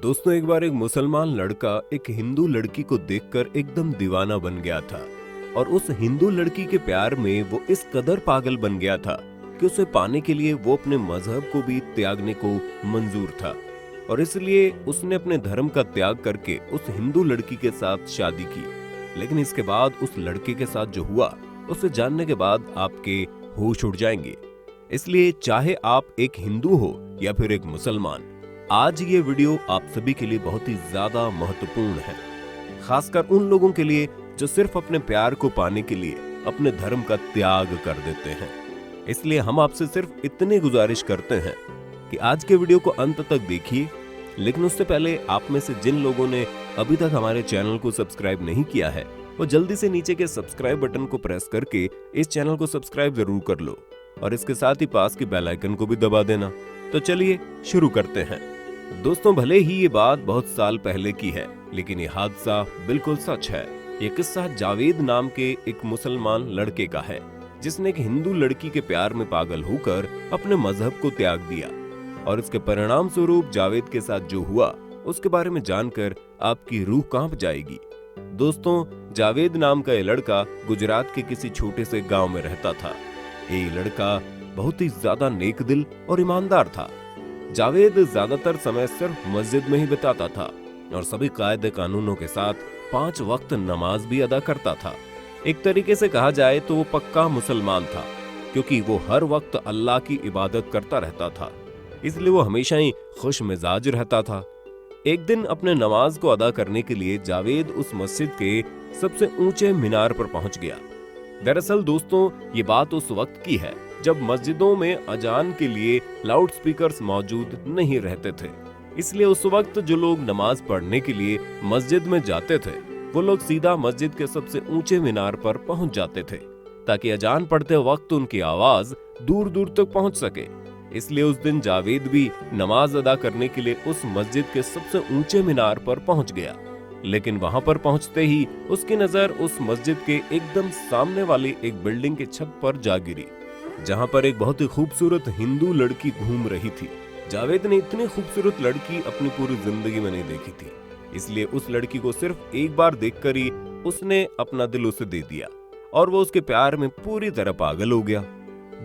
दोस्तों, एक बार एक मुसलमान लड़का एक हिंदू लड़की को देखकर एकदम दीवाना बन गया था और उस हिंदू लड़की के प्यार में वो इस कदर पागल बन गया था कि उसे पाने के लिए वो अपने मजहब को भी त्यागने को मंजूर था और इसलिए उसने अपने धर्म का त्याग करके उस हिंदू लड़की के साथ शादी की। लेकिन इसके बाद उस लड़के के साथ जो हुआ उसे जानने के बाद आपके होश उड़ जाएंगे। इसलिए चाहे आप एक हिंदू हो या फिर एक मुसलमान, आज ये वीडियो आप सभी के लिए बहुत ही ज्यादा महत्वपूर्ण है, खासकर उन लोगों के लिए जो सिर्फ अपने प्यार को पाने के लिए अपने धर्म का त्याग कर देते हैं। इसलिए हम आपसे सिर्फ इतनी गुजारिश करते हैं कि आज के वीडियो को अंत तक देखिए। लेकिन उससे पहले आप में से जिन लोगों ने अभी तक हमारे चैनल को सब्सक्राइब नहीं किया है, वो जल्दी से नीचे के सब्सक्राइब बटन को प्रेस करके इस चैनल को सब्सक्राइब जरूर कर लो और इसके साथ ही पास के बेल आइकन को भी दबा देना। तो चलिए शुरू करते हैं। दोस्तों, भले ही ये बात बहुत साल पहले की है, लेकिन ये हादसा बिल्कुल सच है। ये किस्सा जावेद नाम के एक मुसलमान लड़के का है, जिसने एक हिंदू लड़की के प्यार में पागल होकर अपने मजहब को त्याग दिया और इसके परिणाम स्वरूप जावेद के साथ जो हुआ उसके बारे में जानकर आपकी रूह कांप जाएगी। दोस्तों, जावेद नाम का ये लड़का गुजरात के किसी छोटे से गांव में रहता था। ये लड़का बहुत ही ज्यादा नेकदिल और ईमानदार था। जावेद ज्यादातर समय सिर्फ मस्जिद में ही बिताता था और सभी कायदे कानूनों के साथ 5 वक्त नमाज भी अदा करता था। एक तरीके से कहा जाए तो वो पक्का मुसलमान था, क्योंकि वो हर वक्त अल्लाह की इबादत करता रहता था। इसलिए वो हमेशा ही खुश मिजाज रहता था। एक दिन अपने नमाज को अदा करने के लिए जावेद उस मस्जिद के सबसे ऊंचे मीनार पर पहुंच गया। दरअसल दोस्तों, ये बात उस वक्त की है जब मस्जिदों में अजान के लिए लाउड स्पीकर्स मौजूद नहीं रहते थे। इसलिए उस वक्त जो लोग नमाज पढ़ने के लिए मस्जिद में जाते थे, वो लोग सीधा मस्जिद के सबसे ऊंचे मीनार पर पहुंच जाते थे, ताकि अजान पढ़ते वक्त उनकी आवाज दूर दूर तक पहुंच सके। इसलिए उस दिन जावेद भी नमाज अदा करने के लिए उस मस्जिद के सबसे ऊंचे मीनार पर पहुंच गया। लेकिन वहां पर पहुंचते ही उसकी नजर उस मस्जिद के एकदम सामने वाली एक बिल्डिंग की छत पर जा गिरी, जहां पर एक बहुत ही खूबसूरत हिंदू लड़की घूम रही थी। जावेद ने इतनी खूबसूरत लड़की अपनी पूरी जिंदगी में नहीं देखी थी, इसलिए उस लड़की को सिर्फ एक बार देखकर ही उसने अपना दिल उसे दे दिया और वो उसके प्यार में पूरी तरह पागल हो गया।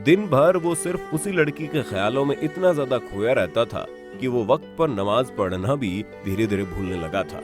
दिन भर वो सिर्फ उसी लड़की के ख्यालों में इतना ज्यादा खोया रहता था कि वो वक्त पर नमाज पढ़ना भी धीरे धीरे भूलने लगा था।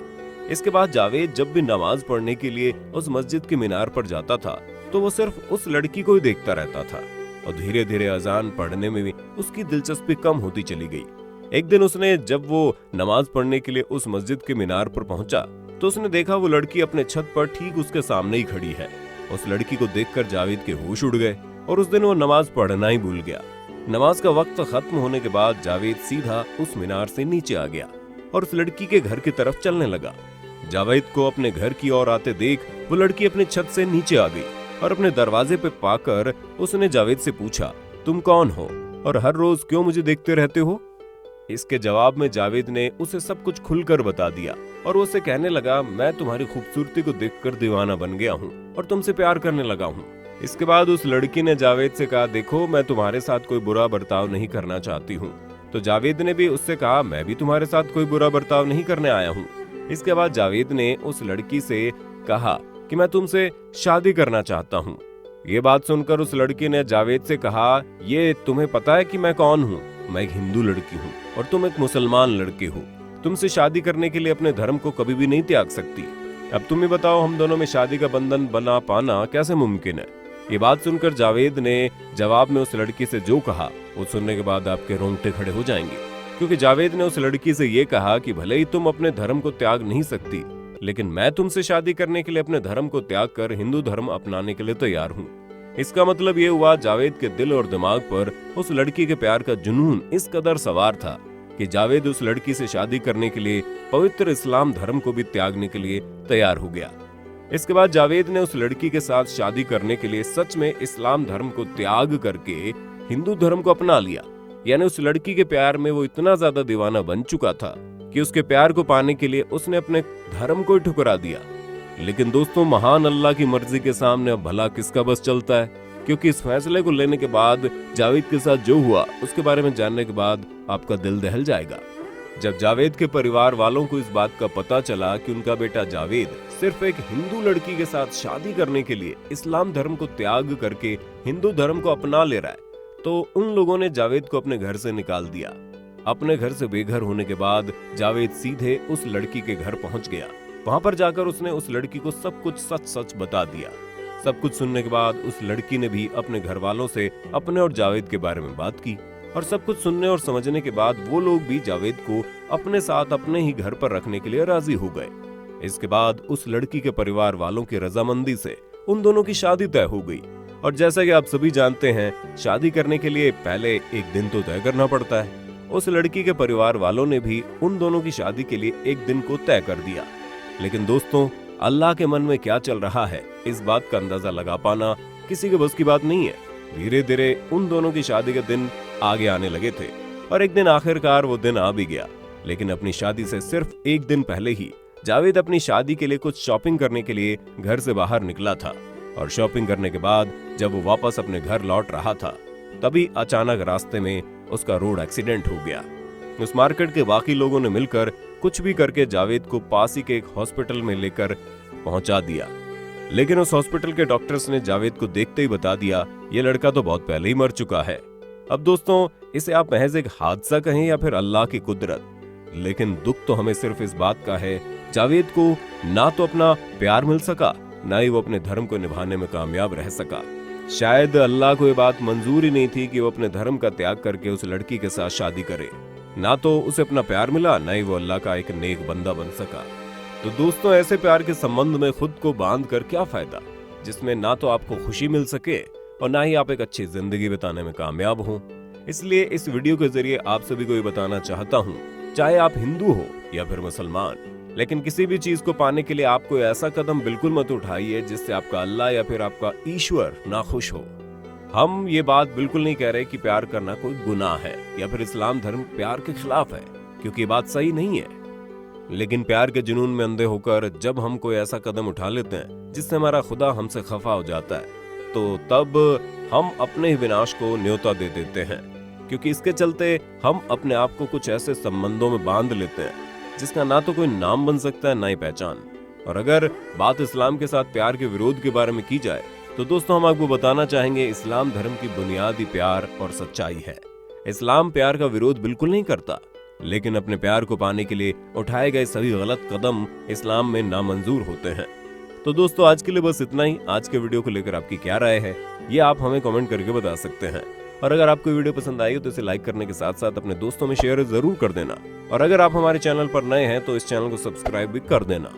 इसके बाद जावेद जब भी नमाज पढ़ने के लिए उस मस्जिद के मीनार पर जाता था, तो वो सिर्फ उस लड़की को ही देखता रहता था और धीरे धीरे अजान पढ़ने में भी उसकी दिलचस्पी कम होती चली गई। एक दिन उसने जब वो नमाज पढ़ने के लिए उस मस्जिद के मीनार पर पहुंचा, तो उसने देखा वो लड़की अपने छत पर ठीक उसके सामने ही खड़ी है। उस लड़की को देखकर जावेद के होश उड़ गए और उस दिन वो नमाज पढ़ना ही भूल गया। नमाज का वक्त खत्म होने के बाद जावेद सीधा उस मीनार से नीचे आ गया और उस लड़की के घर की तरफ चलने लगा। जावेद को अपने घर की ओर आते देख वो लड़की अपनी छत से नीचे आ गई और अपने दरवाजे पे पाकर उसने जावेद से पूछा, तुम कौन हो और हर रोज क्यों मुझे देखते रहते हो? इसके जवाब में जावेद ने उसे सब कुछ खुलकर बता दिया और वो उसे कहने लगा, मैं तुम्हारी खूबसूरती को देखकर दीवाना बन गया हूँ और तुमसे प्यार करने लगा हूँ। इसके बाद उस लड़की ने जावेद से कहा, देखो, मैं तुम्हारे साथ कोई बुरा बर्ताव नहीं करना चाहती हूँ। तो जावेद ने भी उससे कहा, मैं भी तुम्हारे साथ कोई बुरा बर्ताव नहीं करने आया हूँ। इसके बाद जावेद ने उस लड़की से कहा कि मैं तुमसे शादी करना चाहता हूँ। ये बात सुनकर उस लड़की ने जावेद से कहा, ये तुम्हें पता है कि मैं कौन हूँ? मैं एक हिंदू लड़की हूँ और तुम एक मुसलमान लड़के हो। तुमसे शादी करने के लिए अपने धर्म को कभी भी नहीं त्याग सकती। अब तुम ही बताओ, हम दोनों में शादी का बंधन बना पाना कैसे मुमकिन है? ये बात सुनकर जावेद ने जवाब में उस लड़की से जो कहा, वो सुनने के बाद आपके रोंगटे खड़े हो जाएंगे, क्योंकि जावेद ने उस लड़की से ये कहा कि भले ही तुम अपने धर्म को त्याग नहीं सकती, लेकिन मैं तुमसे शादी करने के लिए अपने धर्म को त्याग कर हिंदू धर्म अपनाने के लिए तैयार हूँ। इसका मतलब ये हुआ, जावेद के दिल और दिमाग पर उस लड़की के प्यार का जुनून इस कदर सवार था कि जावेद उस लड़की से शादी करने के लिए पवित्र इस्लाम धर्म को भी त्यागने के लिए तैयार हो गया। इसके बाद जावेद ने उस लड़की के साथ शादी करने के लिए सच में इस्लाम धर्म को त्याग करके हिंदू धर्म को अपना लिया। यानी उस लड़की के प्यार में वो इतना ज्यादा दीवाना बन चुका था कि उसके प्यार को पाने के लिए उसने अपने धर्म को ठुकरा दिया। लेकिन दोस्तों, महान अल्लाह की मर्जी के सामने अब भला किसका बस चलता है? क्योंकि इस फैसले को लेने के बाद जावेद के साथ जो हुआ उसके बारे में जानने के बाद आपका दिल दहल जाएगा। जब जावेद के परिवार वालों को इस बात का पता चला कि उनका बेटा जावेद सिर्फ एक हिंदू लड़की के साथ शादी करने के लिए इस्लाम धर्म को त्याग करके हिंदू धर्म को अपना ले रहा है, तो उन लोगों ने जावेद को अपने घर से निकाल दिया। अपने घर से बेघर होने के बाद जावेद सीधे उस लड़की के घर पहुंच गया। वहां पर जाकर उसने उस लड़की को सब कुछ सच सच बता दिया। सब कुछ सुनने के बाद उस लड़की ने भी अपने घर वालों से अपने और जावेद के बारे में बात की, और सब कुछ सुनने और समझने के बाद वो लोग भी जावेद को अपने साथ अपने ही घर पर रखने के लिए राजी हो गए। इसके बाद उस लड़की के परिवार वालों की रजामंदी से उन दोनों की शादी तय हो गई। और जैसा कि आप सभी जानते हैं, शादी करने के लिए पहले एक दिन तो तय करना पड़ता है। उस लड़की के परिवार वालों ने भी उन दोनों की शादी के लिए एक दिन को तय कर दिया। लेकिन दोस्तों, अल्लाह के मन में क्या चल रहा है, इस बात का अंदाजा लगा पाना किसी के बस की बात नहीं है। धीरे धीरे उन दोनों की शादी के दिन आगे आने लगे थे, और एक दिन आखिरकार वो दिन आ भी गया। लेकिन अपनी शादी से सिर्फ एक दिन पहले ही जावेद अपनी शादी के लिए कुछ शॉपिंग करने के लिए घर से बाहर निकला था, और शॉपिंग करने के बाद जब वो वापस अपने घर लौट रहा था, तभी अचानक रास्ते में उसका रोड एक्सीडेंट हो गया। उस मार्केट के बाकी लोगों ने मिलकर कुछ भी करके जावेद को पास ही के एक हॉस्पिटल में लेकर पहुंचा दिया। लेकिन उस हॉस्पिटल के डॉक्टर्स ने जावेद को देखते ही बता दिया, ये लड़का तो बहुत पहले ही मर चुका है। अब दोस्तों, इसे आप महज एक हादसा कहें या फिर अल्लाह की कुदरत, लेकिन दुख तो हमें सिर्फ इस बात का है, जावेद को ना तो अपना प्यार मिल सका, ना ही वो अपने धर्म को निभाने में कामयाब रह सका। शायद अल्लाह को ये बात मंजूर ही नहीं थी कि वो अपने धर्म का त्याग करके उस लड़की के साथ शादी करे। ना तो उसे अपना प्यार मिला, ना ही वो अल्लाह का एक नेक बंदा बन सका। तो दोस्तों, ऐसे प्यार के संबंध में खुद को बांध कर क्या फायदा, जिसमें ना तो आपको खुशी मिल सके और ना ही आप एक अच्छी जिंदगी बिताने में कामयाब हों। इसलिए इस वीडियो के जरिए आप सभी को ये बताना चाहता हूँ, चाहे आप हिंदू हो या फिर मुसलमान, लेकिन किसी भी चीज को पाने के लिए आपको ऐसा कदम बिल्कुल मत उठाइए जिससे आपका अल्लाह या फिर आपका ईश्वर नाखुश हो। हम ये बात बिल्कुल नहीं कह रहे कि प्यार करना कोई गुनाह है या फिर इस्लाम धर्म प्यार के खिलाफ है, क्योंकि ये बात सही नहीं है। लेकिन प्यार के जुनून में अंधे होकर जब हम कोई ऐसा कदम उठा लेते हैं जिससे हमारा खुदा हमसे खफा हो जाता है, तो तब हम अपने ही विनाश को न्योता दे देते हैं, क्योंकि इसके चलते हम अपने आप को कुछ ऐसे संबंधों में बांध लेते हैं जिसका ना तो कोई नाम बन सकता है, ना ही पहचान। और अगर बात इस्लाम के साथ प्यार के विरोध के बारे में की जाए, तो दोस्तों हम आपको बताना चाहेंगे, इस्लाम धर्म की बुनियादी प्यार और सच्चाई है। इस्लाम प्यार का विरोध बिल्कुल नहीं करता, लेकिन अपने प्यार को पाने के लिए उठाए गए सभी गलत कदम इस्लाम में नामंजूर होते हैं। तो दोस्तों, आज के लिए बस इतना ही। आज के वीडियो को लेकर आपकी क्या राय है, ये आप हमें कमेंट करके बता सकते हैं। और अगर आपको वीडियो पसंद आई हो तो इसे लाइक करने के साथ साथ अपने दोस्तों में शेयर जरूर कर देना। और अगर आप हमारे चैनल पर नए हैं तो इस चैनल को सब्सक्राइब भी कर देना।